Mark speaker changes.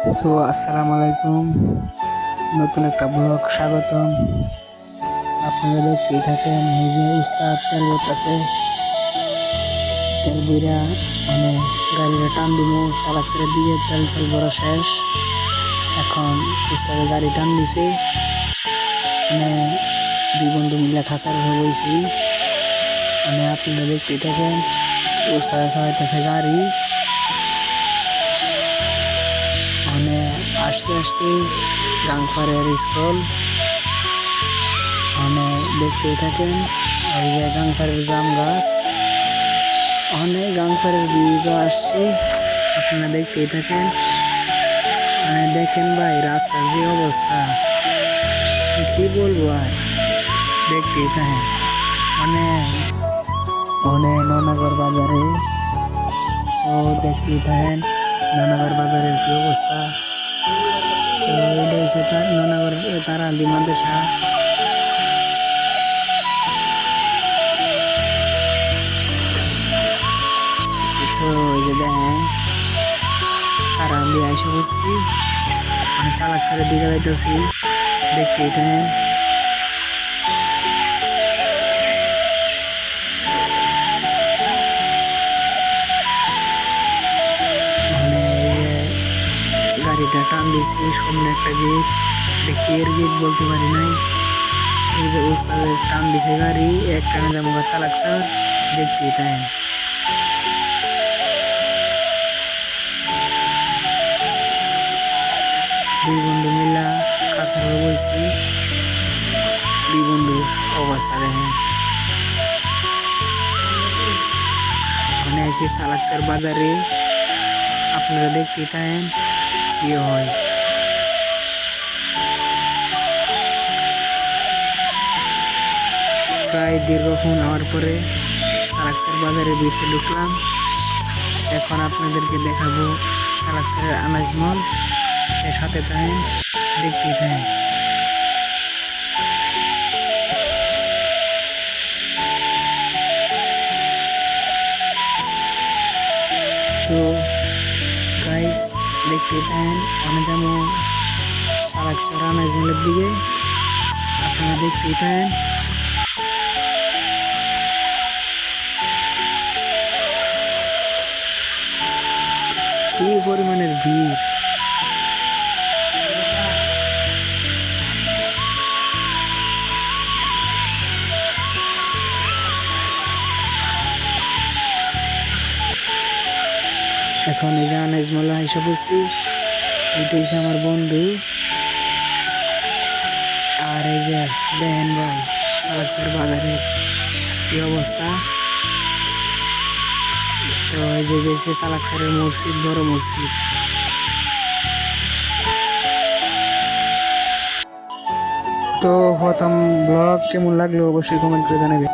Speaker 1: আসসালামু আলাইকুম। নতুন একটা ব্লগ স্বাগতম। আপনারা দেখতেই থাকেন, এই যে উস্তাদ তেল ভরতেছে। তেল বইরা মানে গাড়িটা টান দিব, চালাচ্ছের দিকে তেল ভরা শেষ। এখন উস্তাদে গাড়ি টান দিছে, মানে দুই বন্ধু মিলে খাঁচার হয়ে বইছি। মানে আপনারা দেখতেই থাকেন, উস্তাদে চালাইতেছে গাড়ি। মানে আস্তে আস্তে গাংপাড়ের স্কুল মানে দেখতেই থাকেন। এই যে গাংপাড়ের জাম গাছ, অনেক গাংপাড়ের বীজও আসছে, আপনারা দেখতেই থাকেন। মানে দেখেন ভাই, রাস্তার যে অবস্থা, কি বলবো আর, দেখতেই থাকেন। মানে অনেক ননাগর বাজারে, দেখতেই থাকেন ননাগর বাজারের কি অবস্থা। এটা হচ্ছে তার ননাগর তারা মাদ্রাসা। এই যে দেখেন তারা দিয়ে এসে বসছি, আমি চালাক ছাড়ের দিকে যাইতেছি, দেখতেই থাকেন। মানে গাড়িটা টান দিছি, সামনে একটা গেট, দেখি এর গেট বলতে পারি নাই। এই যে ওস্তাদের টান দিছে গাড়ি, এক টানে যাবো চালাক ছাড়, দেখতেই থাকেন। দুই বন্ধু মিলা কাছার বইছি, দুই বন্ধুর অবস্থা দেখেন। মানে আছি চালাকসার বাজারে, আপনারা দেখতেই থাকেন কি হয়। প্রায় দীর্ঘক্ষণ হওয়ার পরে চালাকসার বাজারের ভিতরে ঢুকলাম। এখন আপনাদেরকে দেখাবো চালাকসারের আনাজ মল, এর সাথে থাকেন, দেখতেই থাকেন। তো গাইস দেখতেই থাকেন, আমি যাবো চালাকসার আনাজ মলের দিকে, আপনারা দেখতেই থাকেন। কি পরিমাণের ভিড়, এখন এই যে আনাজমালা এসে বলছি, এটা হচ্ছে আমার বন্ধু। আর এই যে দেখেন ভাই চালাকসার বাজারের কি অবস্থা। তো এই যে গেছে চালাকসারের মসজিদ, বড় মসজিদ। তো প্রথম ব্লগ কেমন লাগলো অবশ্যই কমেন্ট করে জানাবে।